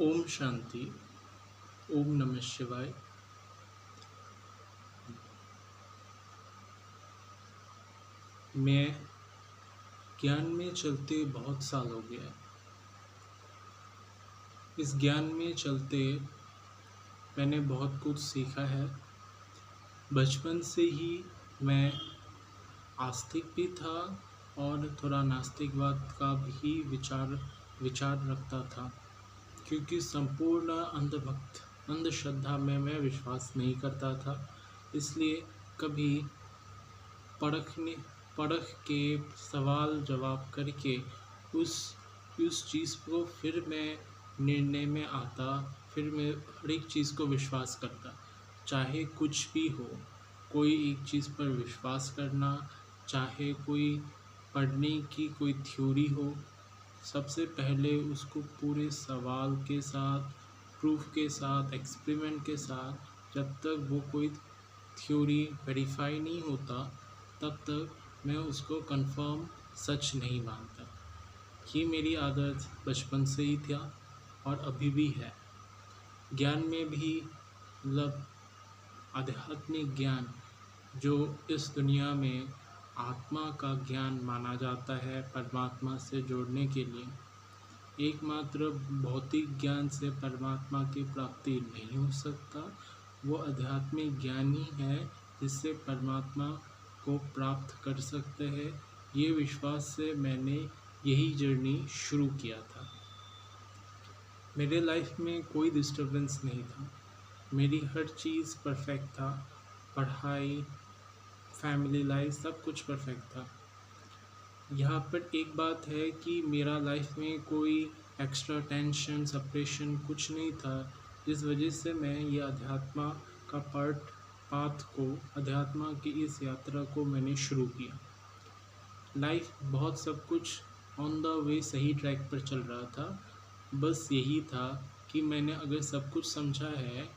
ओम शांति। ओम नमः शिवाय। मैं ज्ञान में चलते बहुत साल हो गया है। इस ज्ञान में चलते मैंने बहुत कुछ सीखा है। बचपन से ही मैं आस्तिक भी था और थोड़ा नास्तिकवाद का भी विचार रखता था, क्योंकि संपूर्ण अंधश्रद्धा में मैं विश्वास नहीं करता था। इसलिए कभी परखने परख के सवाल जवाब करके उस उस चीज़ को फिर मैं निर्णय में आता, फिर मैं हर एक चीज़ को विश्वास करता, चाहे कुछ भी हो। कोई एक चीज़ पर विश्वास करना, चाहे कोई पढ़ने की कोई थ्योरी हो, सबसे पहले उसको पूरे सवाल के साथ, प्रूफ के साथ, एक्सपेरिमेंट के साथ, जब तक वो कोई थ्योरी वेरीफाई नहीं होता तब तक मैं उसको कंफर्म सच नहीं मानता। ये मेरी आदत बचपन से ही था और अभी भी है। ज्ञान में भी मतलब आध्यात्मिक ज्ञान, जो इस दुनिया में आत्मा का ज्ञान माना जाता है परमात्मा से जोड़ने के लिए। एकमात्र भौतिक ज्ञान से परमात्मा की प्राप्ति नहीं हो सकता। वो आध्यात्मिक ज्ञान ही है जिससे परमात्मा को प्राप्त कर सकते हैं। ये विश्वास से मैंने यही जर्नी शुरू किया था। मेरे लाइफ में कोई डिस्टरबेंस नहीं था। मेरी हर चीज़ परफेक्ट था। पढ़ाई, फैमिली लाइफ, सब कुछ परफेक्ट था। यहाँ पर एक बात है कि मेरा लाइफ में कोई एक्स्ट्रा टेंशन, सेपरेशन कुछ नहीं था, जिस वजह से मैं ये अध्यात्म का अध्यात्म की इस यात्रा को मैंने शुरू किया। लाइफ बहुत सब कुछ ऑन द वे सही ट्रैक पर चल रहा था। बस यही था कि मैंने अगर सब कुछ समझा है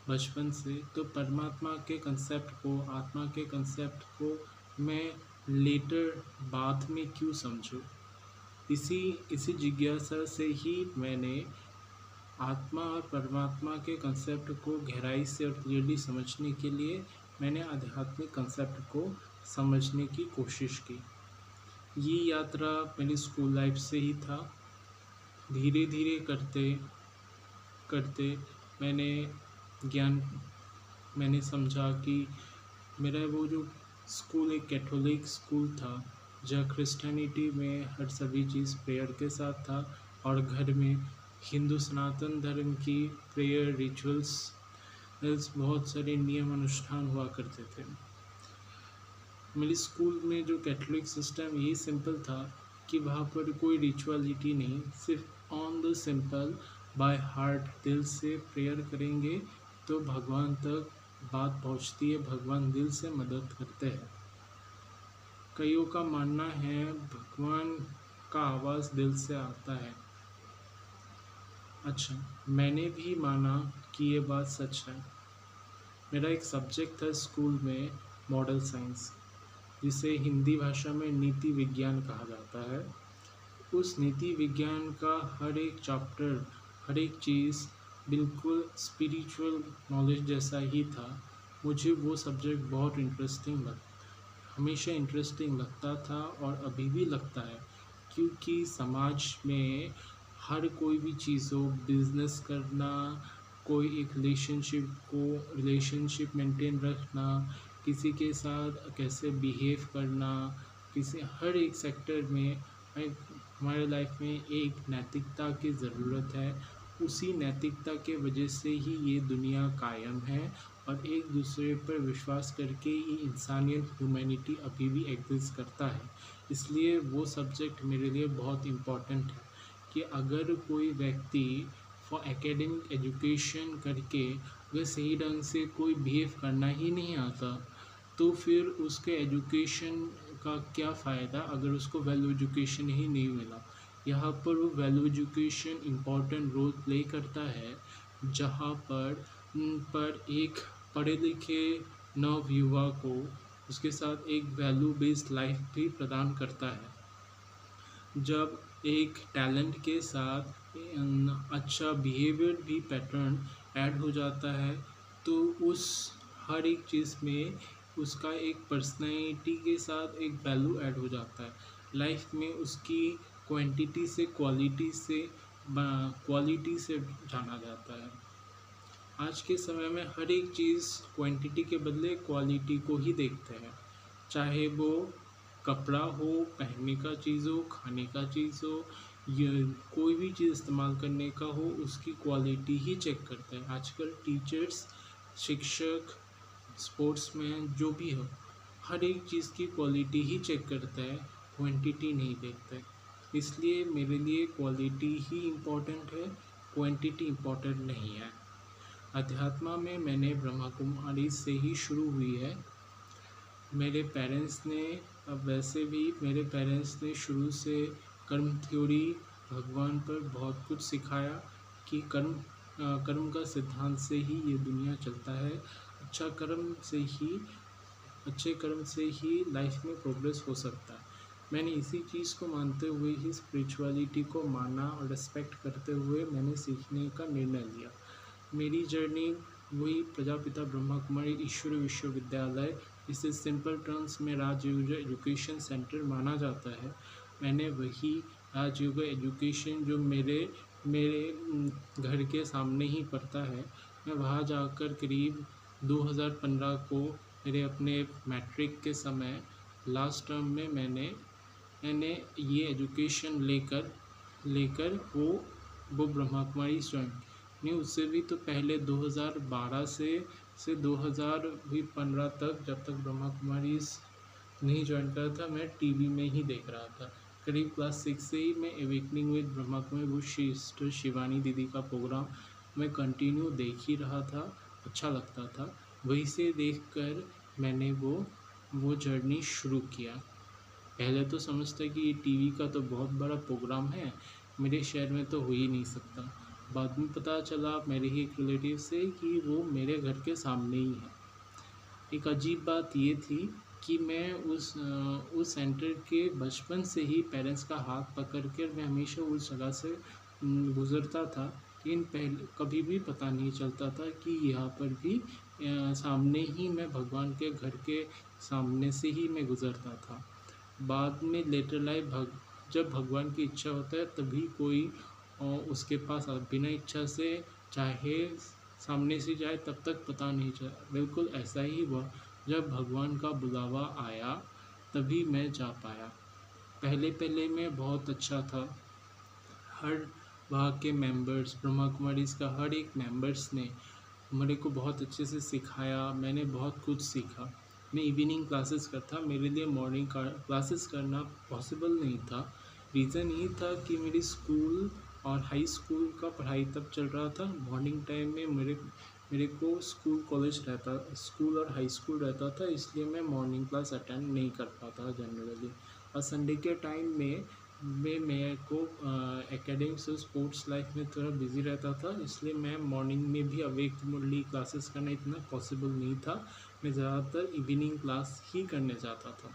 बचपन से, तो परमात्मा के कंसेप्ट को, आत्मा के कंसेप्ट को मैं लेटर बाद में क्यों समझूं। इसी जिज्ञासा से ही मैंने आत्मा और परमात्मा के कंसेप्ट को गहराई से और क्लियरली समझने के लिए मैंने आध्यात्मिक कंसेप्ट को समझने की कोशिश की। ये यात्रा मेरी स्कूल लाइफ से ही था। धीरे धीरे करते करते मैंने समझा कि मेरा वो जो स्कूल एक कैथोलिक स्कूल था, जहाँ क्रिश्चियनिटी में हर सभी चीज़ प्रेयर के साथ था, और घर में हिंदू सनातन धर्म की प्रेयर रिचुअल्स, बहुत सारे नियम अनुष्ठान हुआ करते थे। मेरे स्कूल में जो कैथोलिक सिस्टम यही सिंपल था कि वहाँ पर कोई रिचुअलिटी नहीं, सिर्फ on the simple by heart, दिल से प्रेयर करेंगे तो भगवान तक बात पहुँचती है, भगवान दिल से मदद करते हैं। कईयों का मानना है भगवान का आवाज़ दिल से आता है। अच्छा, मैंने भी माना कि ये बात सच है। मेरा एक सब्जेक्ट था स्कूल में, मॉडल साइंस, जिसे हिंदी भाषा में नीति विज्ञान कहा जाता है। उस नीति विज्ञान का हर एक चैप्टर, हर एक चीज़ बिल्कुल स्पिरिचुअल नॉलेज जैसा ही था। मुझे वो सब्जेक्ट बहुत हमेशा इंटरेस्टिंग लगता था और अभी भी लगता है, क्योंकि समाज में हर कोई भी चीज़ हो, बिजनेस करना, कोई एक रिलेशनशिप मेंटेन रखना, किसी के साथ कैसे बिहेव करना, हर एक सेक्टर में हमारे लाइफ में एक नैतिकता की ज़रूरत है। उसी नैतिकता के वजह से ही ये दुनिया कायम है, और एक दूसरे पर विश्वास करके ये इंसानियत, ह्यूमैनिटी अभी भी एग्जिस्ट करता है। इसलिए वो सब्जेक्ट मेरे लिए बहुत इम्पॉर्टेंट है कि अगर कोई व्यक्ति फॉर एकेडमिक एजुकेशन करके अगर सही ढंग से कोई बिहेव करना ही नहीं आता, तो फिर उसके एजुकेशन का क्या फ़ायदा अगर उसको वैल्यू एजुकेशन ही नहीं मिला। यहाँ पर वो value education important role play करता है, जहाँ पर एक पढ़े लिखे नव युवा को उसके साथ एक वैल्यू बेस्ड लाइफ भी प्रदान करता है। जब एक टैलेंट के साथ अच्छा बिहेवियर भी पैटर्न ऐड हो जाता है, तो उस हर एक चीज़ में उसका एक पर्सनैलिटी के साथ एक वैल्यू ऐड हो जाता है। लाइफ में उसकी क्वालिटी से जाना जाता है। आज के समय में हर एक चीज़ क्वांटिटी के बदले क्वालिटी को ही देखते हैं, चाहे वो कपड़ा हो, पहनने का चीज़ हो, खाने का चीज़ हो, या कोई भी चीज़ इस्तेमाल करने का हो, उसकी क्वालिटी ही चेक करते हैं। आजकल टीचर्स, शिक्षक, स्पोर्ट्समैन जो भी हो, हर एक चीज़ की क्वालिटी ही चेक करता है, क्वांटिटी नहीं देखता है। इसलिए मेरे लिए क्वालिटी ही इम्पोर्टेंट है, क्वांटिटी इम्पोर्टेंट नहीं है। अध्यात्म में मैंने ब्रह्मा कुमारी से ही शुरू हुई है। मेरे पेरेंट्स ने वैसे भी मेरे पेरेंट्स ने शुरू से कर्म थ्योरी, भगवान पर बहुत कुछ सिखाया कि कर्म का सिद्धांत से ही ये दुनिया चलता है। अच्छे कर्म से ही लाइफ में प्रोग्रेस हो सकता है। मैंने इसी चीज़ को मानते हुए ही स्पिरिचुअलिटी को माना और रिस्पेक्ट करते हुए मैंने सीखने का निर्णय लिया। मेरी जर्नी वही प्रजापिता ब्रह्मा कुमारी ईश्वरी विश्वविद्यालय, इसे सिंपल टर्म्स में राजयोग एजुकेशन सेंटर माना जाता है। मैंने वही राजयोग एजुकेशन जो मेरे घर के सामने ही पड़ता है, मैं वहाँ जाकर करीब 2015 को मेरे अपने मैट्रिक के समय लास्ट टर्म में मैंने ये एजुकेशन लेकर वो ब्रह्मा कुमारी ज्वाइन नहीं। उससे भी तो पहले 2012 से 2015 तक, जब तक ब्रह्मा कुमारी नहीं ज्वाइन करा था, मैं टीवी में ही देख रहा था। करीब क्लास 6 से ही मैं अवेकनिंग विद ब्रह्मा कुमारी वो सिस्टर शिवानी दीदी का प्रोग्राम मैं कंटिन्यू देख ही रहा था, अच्छा लगता था। वहीं से देखकर मैंने वो जर्नी शुरू किया। पहले तो समझता कि ये टीवी का तो बहुत बड़ा प्रोग्राम है, मेरे शहर में तो हो ही नहीं सकता। बाद में पता चला मेरे ही एक रिलेटिव से कि वो मेरे घर के सामने ही है। एक अजीब बात ये थी कि मैं उस सेंटर के बचपन से ही पेरेंट्स का हाथ पकड़ कर मैं हमेशा उस जगह से गुज़रता था, लेकिन पहले कभी भी पता नहीं चलता था कि यहाँ पर भी सामने ही मैं भगवान के घर के सामने से ही मैं गुज़रता था। बाद में लेटर लाइफ जब भगवान की इच्छा होता है तभी कोई उसके पास बिना इच्छा से चाहे सामने से जाए तब तक पता नहीं चला। बिल्कुल ऐसा ही हुआ, जब भगवान का बुलावा आया तभी मैं जा पाया। पहले मैं बहुत अच्छा था। हर वहाँ के मेंबर्स, ब्रह्मा कुमारीज़ का हर एक मेंबर्स ने मेरे को बहुत अच्छे से सिखाया, मैंने बहुत कुछ सीखा। मैं इवनिंग क्लासेस करता, मेरे लिए मॉर्निंग क्लासेस करना पॉसिबल नहीं था। रीज़न ये था कि मेरी स्कूल और हाई स्कूल का पढ़ाई तब चल रहा था। मॉर्निंग टाइम में मेरे को स्कूल और हाई स्कूल रहता था, इसलिए मैं मॉर्निंग क्लास अटेंड नहीं कर पाता जनरली। और संडे के टाइम में मेरे को एकेडमिक्स और स्पोर्ट्स लाइफ में थोड़ा बिजी रहता था, इसलिए मैं मॉर्निंग में भी अवेक मुरली क्लासेस करना इतना पॉसिबल नहीं था। मैं ज़्यादातर इवनिंग क्लास ही करने जाता था।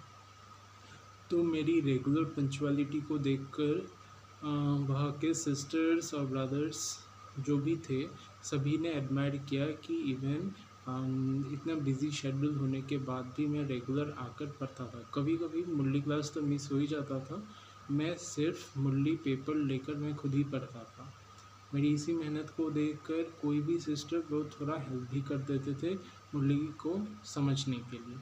तो मेरी रेगुलर पंक्चुअलिटी को देखकर वहाँ के सिस्टर्स और ब्रदर्स जो भी थे, सभी ने एडमायर किया कि इवन इतना बिजी शेड्यूल होने के बाद भी मैं रेगुलर आकर पढ़ता था। कभी कभी मुरली क्लास तो मिस हो ही जाता था, मैं सिर्फ मुरली पेपर लेकर मैं खुद ही पढ़ता था। मेरी इसी मेहनत को देखकर कोई भी सिस्टर वो थोड़ा हेल्प भी कर देते थे मुरली को समझने के लिए,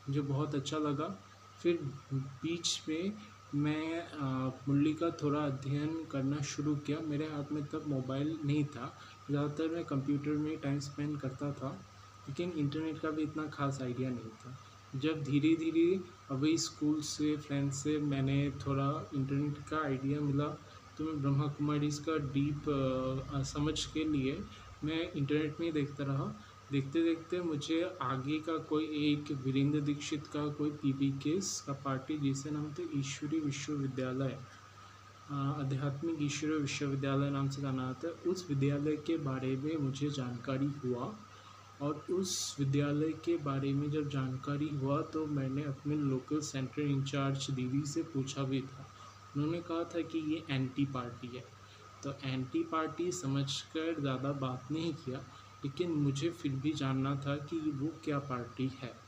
मुझे बहुत अच्छा लगा। फिर बीच में मैं मुरली का थोड़ा अध्ययन करना शुरू किया। मेरे हाथ में तब मोबाइल नहीं था, ज़्यादातर मैं कंप्यूटर में टाइम स्पेंड करता था, लेकिन इंटरनेट का भी इतना खास आइडिया नहीं था। जब धीरे धीरे अभी स्कूल से फ्रेंड्स से मैंने थोड़ा इंटरनेट का आइडिया मिला, तो मैं ब्रह्मा कुमारीज़ का डीप समझ के लिए मैं इंटरनेट में ही देखता रहा। देखते देखते मुझे आगे का कोई एक वीरेंद्र दीक्षित का कोई PBKS का पार्टी जिससे नाम थे ईश्वरी विश्वविद्यालय, आध्यात्मिक ईश्वरी विश्वविद्यालय नाम से जाना जाता है, उस विद्यालय के बारे में मुझे जानकारी हुआ। और उस विद्यालय के बारे में जब जानकारी हुआ तो मैंने अपने लोकल सेंटर इंचार्ज दीदी से पूछा भी था। उन्होंने कहा था कि ये एंटी पार्टी है। तो एंटी पार्टी समझकर ज़्यादा बात नहीं किया, लेकिन मुझे फिर भी जानना था कि वो क्या पार्टी है।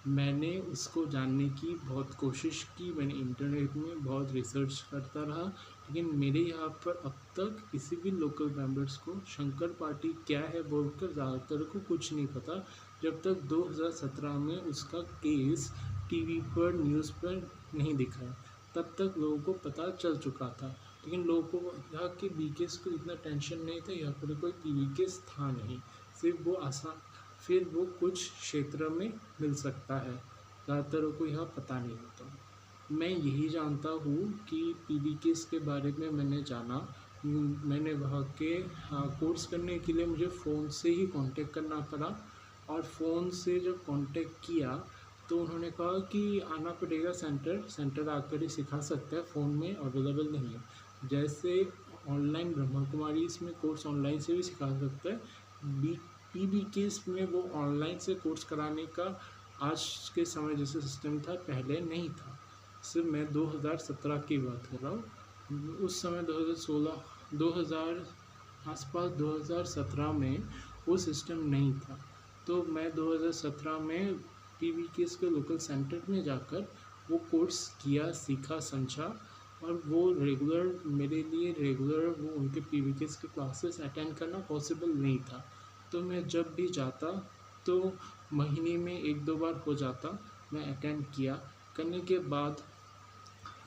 मैंने उसको जानने की बहुत कोशिश की, मैंने इंटरनेट में बहुत रिसर्च करता रहा, लेकिन मेरे यहाँ पर अब तक किसी भी लोकल मेंबर्स को शंकर पार्टी क्या है बोलकर ज़्यादातर को कुछ नहीं पता। जब तक 2017 में उसका केस टीवी पर न्यूज़ पर नहीं दिखा, तब तक लोगों को पता चल चुका था। लेकिन लोगों को यहाँ के बीकेस को इतना टेंशन नहीं था, यहाँ पर कोई पीवी केस था नहीं, सिर्फ वो आसान, फिर वो कुछ क्षेत्र में मिल सकता है, ज़्यादातर को यह पता नहीं होता। मैं यही जानता हूँ कि पीवी केस के बारे में मैंने जाना। मैंने वहाँ के कोर्स करने के लिए मुझे फ़ोन से ही कांटेक्ट करना पड़ा, और फ़ोन से जब कांटेक्ट किया तो उन्होंने कहा कि आना पड़ेगा सेंटर आकर ही सिखा सकते हैं, फ़ोन में अवेलेबल नहीं है। जैसे ऑनलाइन ब्रह्मा कुमारी इसमें कोर्स ऑनलाइन से भी सिखा सकते हैं, पीबी केस में वो ऑनलाइन से कोर्स कराने का आज के समय जैसे सिस्टम था पहले नहीं था। सिर्फ मैं 2017 की बात कर रहा हूँ, उस समय 2016 2000 आसपास 2017 में वो सिस्टम नहीं था। तो मैं 2017 में पीवी केस के लोकल सेंटर में जाकर वो कोर्स किया, सीखा, समझा, और वो मेरे लिए रेगुलर वो उनके पीवी केस के क्लासेस अटेंड करना पॉसिबल नहीं था। तो मैं जब भी जाता तो महीने में 1-2 बार हो जाता, मैं अटेंड किया। करने के बाद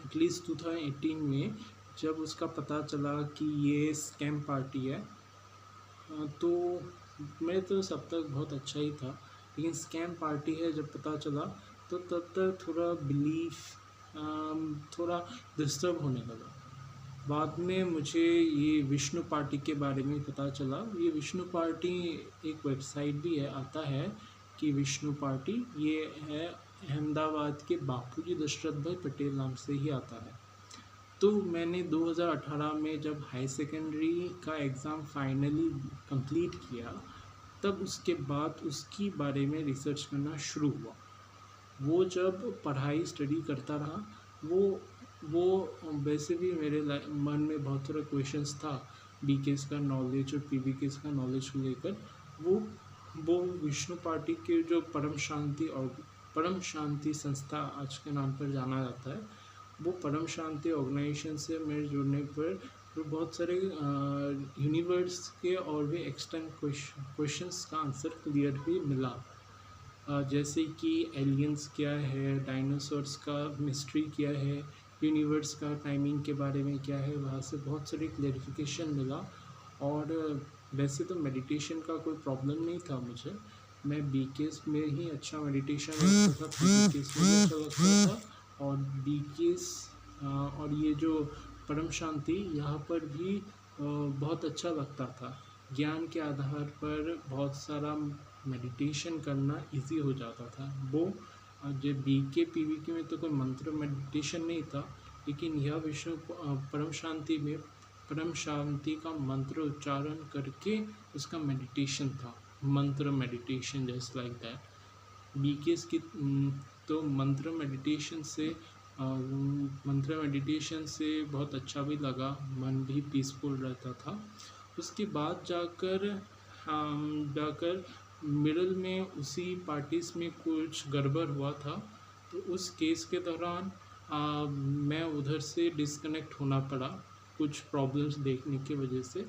एटलीस्ट 2018 में जब उसका पता चला कि ये स्कैम पार्टी है, तो मैं तो सब तक बहुत अच्छा ही था, लेकिन स्कैम पार्टी है जब पता चला तो तब तक थोड़ा बिलीफ थोड़ा डिस्टर्ब होने लगा। बाद में मुझे ये विष्णु पार्टी के बारे में पता चला। ये विष्णु पार्टी एक वेबसाइट भी है, आता है कि विष्णु पार्टी ये है अहमदाबाद के बापूजी दशरथ भाई पटेल नाम से ही आता है। तो मैंने 2018 में जब हाई सेकेंडरी का एग्ज़ाम फाइनली कंप्लीट किया, तब उसके बाद उसकी बारे में रिसर्च करना शुरू हुआ। वो जब पढ़ाई स्टडी करता रहा, वो वैसे भी मेरे मन में बहुत सारे क्वेश्चंस था बीकेएस का नॉलेज और पीवीकेएस का नॉलेज को लेकर। वो विष्णु पार्टी के जो परम शांति संस्था आज के नाम पर जाना जाता है, वो परम शांति ऑर्गेनाइजेशन से मेरे जुड़ने पर बहुत सारे यूनिवर्स के और भी एक्सटर्न क्वेश्चंस का आंसर क्लियर भी मिला। जैसे कि एलियंस क्या है, डायनासोर्स का मिस्ट्री क्या है, यूनिवर्स का टाइमिंग के बारे में क्या है, वहाँ से बहुत सारी क्लेरिफिकेशन मिला। और वैसे तो मेडिटेशन का कोई प्रॉब्लम नहीं था मुझे, मैं बीकेएस में ही अच्छा मेडिटेशन करता था, बीकेएस में भी अच्छा लगता था, और बीकेएस और ये जो परम शांति यहाँ पर भी बहुत अच्छा लगता था। ज्ञान के आधार पर बहुत सारा मेडिटेशन करना इजी हो जाता था। वो जो बीके पीवीके में तो कोई मंत्र मेडिटेशन नहीं था, लेकिन यह विषय परम शांति का मंत्र उच्चारण करके उसका मेडिटेशन था, मंत्र meditation just like that. BKS की तो मंत्र मेडिटेशन से बहुत अच्छा भी लगा, मन भी पीसफुल रहता था। उसके बाद जाकर मिडल में उसी पार्टीज में कुछ गड़बड़ हुआ था, तो उस केस के दौरान मैं उधर से डिस्कनेक्ट होना पड़ा कुछ प्रॉब्लम्स देखने की वजह से।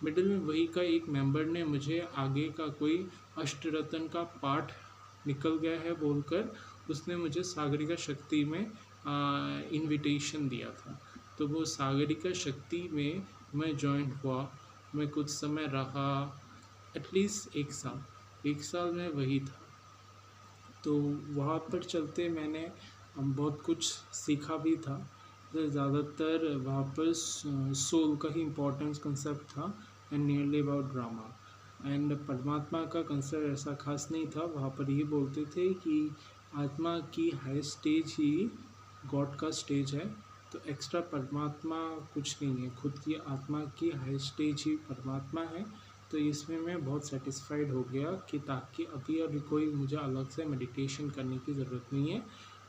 मिडिल में वही का एक मेंबर ने मुझे आगे का कोई अष्टरत्न का पाठ निकल गया है बोलकर उसने मुझे सागरिका शक्ति में इनविटेशन दिया था। तो वो सागरिका शक्ति में मैं ज्वाइन हुआ, मैं कुछ समय रहा, एटलीस्ट 1 साल में वही था। तो वहाँ पर चलते मैंने बहुत कुछ सीखा भी था। ज़्यादातर वहाँ पर सोल का ही इम्पोर्टेंस कंसेप्ट था and nearly about drama. And परमात्मा का कंसेप्ट ऐसा खास नहीं था, वहाँ पर ये बोलते थे कि आत्मा की हाई स्टेज ही गॉड का स्टेज है, तो एक्स्ट्रा परमात्मा कुछ नहीं है, खुद की आत्मा की हाई स्टेज ही परमात्मा है। तो इसमें मैं बहुत सेटिस्फाइड हो गया कि ताकि अभी कोई मुझे अलग से मेडिटेशन करने की ज़रूरत नहीं है।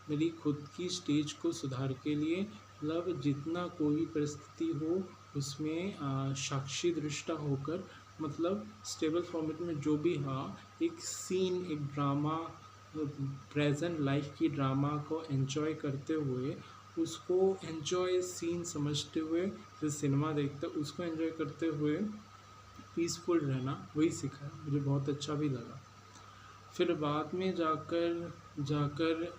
मेरी खुद की स्टेज को सुधार के लिए मतलब जितना कोई परिस्थिति हो उसमें साक्षी दृष्टा होकर, मतलब स्टेबल फॉर्मेट में जो भी एक सीन, एक ड्रामा, प्रेजेंट लाइफ की ड्रामा को एंजॉय करते हुए, उसको एंजॉय सीन समझते हुए, जो सिनेमा देखते उसको एंजॉय करते हुए पीसफुल रहना, वही सीखा है। मुझे बहुत अच्छा भी लगा। फिर बाद में जाकर जाकर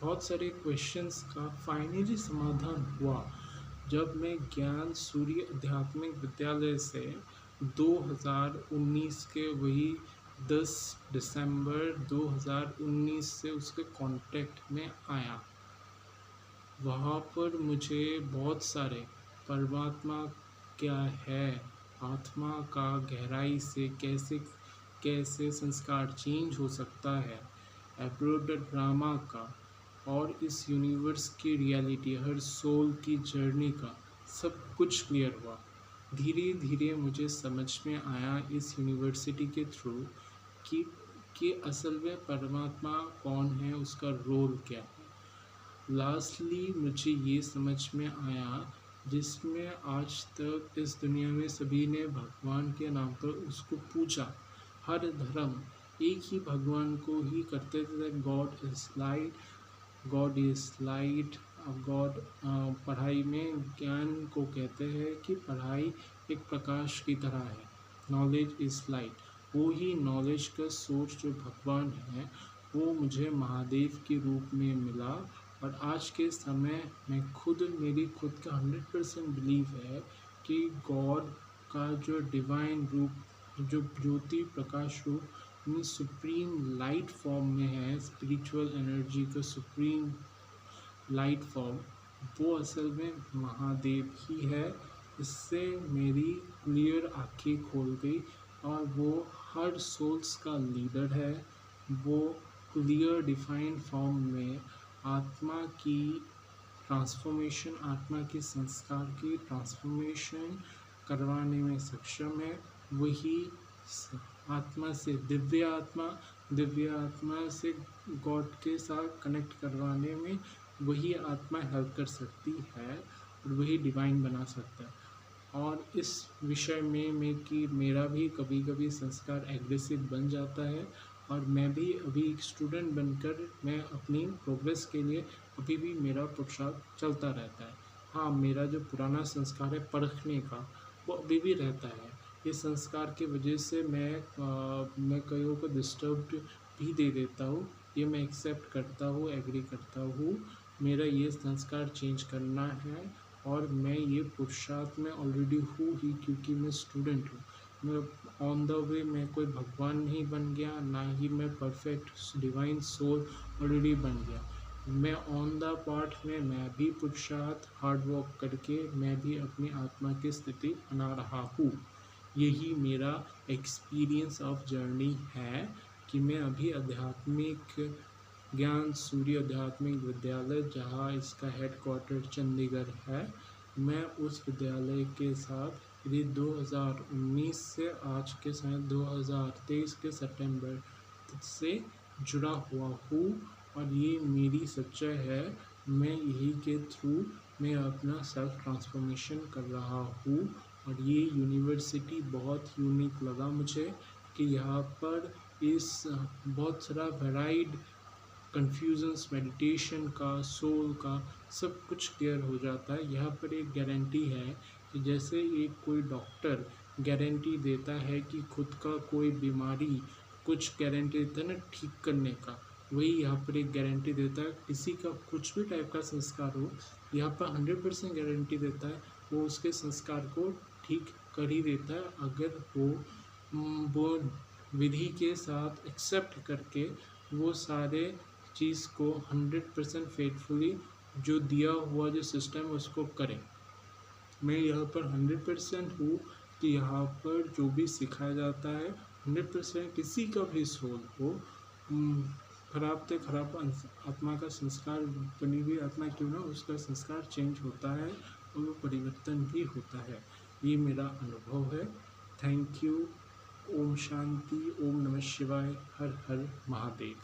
बहुत सारे क्वेश्चंस का फाइनली समाधान हुआ जब मैं ज्ञान सूर्य आध्यात्मिक विद्यालय से 2019 के वही 10 दिसंबर 2019 से उसके कांटेक्ट में आया। वहाँ पर मुझे बहुत सारे परमात्मा क्या है, आत्मा का गहराई से कैसे कैसे संस्कार चेंज हो सकता है, एब्रोड ड्रामा का और इस यूनिवर्स की रियलिटी, हर सोल की जर्नी का सब कुछ क्लियर हुआ। धीरे धीरे मुझे समझ में आया इस यूनिवर्सिटी के थ्रू कि असल में परमात्मा कौन है, उसका रोल क्या है। लास्टली मुझे ये समझ में आया, जिसमें आज तक इस दुनिया में सभी ने भगवान के नाम पर उसको पूजा, हर धर्म एक ही भगवान को ही करते थे। God is light, God is light, God. पढ़ाई में ज्ञान को कहते हैं कि पढ़ाई एक प्रकाश की तरह है, नॉलेज इज लाइट। वो ही नॉलेज का सोर्स जो भगवान है, वो मुझे महादेव के रूप में मिला। और आज के समय में मेरी खुद का 100% बिलीव है कि गॉड का जो डिवाइन रूप, जो ज्योति प्रकाश रूप में सुप्रीम लाइट फॉर्म में है, स्पिरिचुअल एनर्जी का सुप्रीम लाइट फॉर्म, वो असल में महादेव ही है। इससे मेरी क्लियर आँखें खोल गई और वो हर सोल्स का लीडर है। वो क्लियर डिफाइंड फॉर्म में आत्मा की ट्रांसफॉर्मेशन, आत्मा के संस्कार की ट्रांसफॉर्मेशन करवाने में सक्षम है। वही आत्मा से दिव्य आत्मा से गॉड के साथ कनेक्ट करवाने में वही आत्मा हेल्प कर सकती है और वही डिवाइन बना सकता है। और इस विषय में कि मेरा भी कभी कभी संस्कार एग्रेसिव बन जाता है और मैं भी अभी एक स्टूडेंट बनकर मैं अपनी प्रोग्रेस के लिए अभी भी मेरा पुरुषार्थ चलता रहता है। हाँ, मेरा जो पुराना संस्कार है परखने का, वो अभी भी रहता है। इस संस्कार की वजह से मैं कईयों को डिस्टर्ब भी दे देता हूँ। ये मैं एक्सेप्ट करता हूँ, एग्री करता हूँ। मेरा ये संस्कार चेंज करना है और मैं ये पुरुषार्थ में ऑलरेडी हूँ ही, क्योंकि मैं स्टूडेंट हूँ। मैं ऑन द वे, मैं कोई भगवान नहीं बन गया, ना ही मैं परफेक्ट डिवाइन सोल ऑलरेडी बन गया। मैं ऑन द पार्ट में मैं भी पुरुषार्थ हार्ड वर्क करके मैं भी अपनी आत्मा की स्थिति बना रहा हूँ। यही मेरा एक्सपीरियंस ऑफ जर्नी है कि मैं अभी आध्यात्मिक ज्ञान सूर्य आध्यात्मिक विद्यालय, जहाँ इसका हेडक्वार्टर चंडीगढ़ है, मैं उस विद्यालय के साथ यदि 2019 से आज के समय 2023 के सितंबर से जुड़ा हुआ हूँ। और ये मेरी सच्चाई है। मैं यही के थ्रू मैं अपना सेल्फ ट्रांसफॉर्मेशन कर रहा हूँ। और ये यूनिवर्सिटी बहुत यूनिक लगा मुझे कि यहाँ पर इस बहुत सारा वेराइड कन्फ्यूजन्स, मेडिटेशन का, सोल का सब कुछ क्लियर हो जाता है। यहाँ पर एक गारंटी है कि जैसे एक कोई डॉक्टर गारंटी देता है कि खुद का कोई बीमारी कुछ गारंटी देता है ना ठीक करने का, वही यहाँ पर एक गारंटी देता है। किसी का कुछ भी टाइप का संस्कार हो, यहाँ पर 100% गारंटी देता है वो उसके संस्कार को ठीक कर ही देता है, अगर वो विधि के साथ एक्सेप्ट करके वो सारे चीज़ को 100% फेथफुली जो दिया हुआ जो सिस्टम उसको करें। मैं यहाँ पर 100% हूँ कि यहाँ पर जो भी सिखाया जाता है 100% किसी का भी सोल हो, खराब से खराब आत्मा का संस्कार बनी हुई आत्मा क्यों ना, उसका संस्कार चेंज होता है और वो परिवर्तन भी होता है। ये मेरा अनुभव है। Thank you. ओम शांति, ओम नमः शिवाय, हर हर महादेव।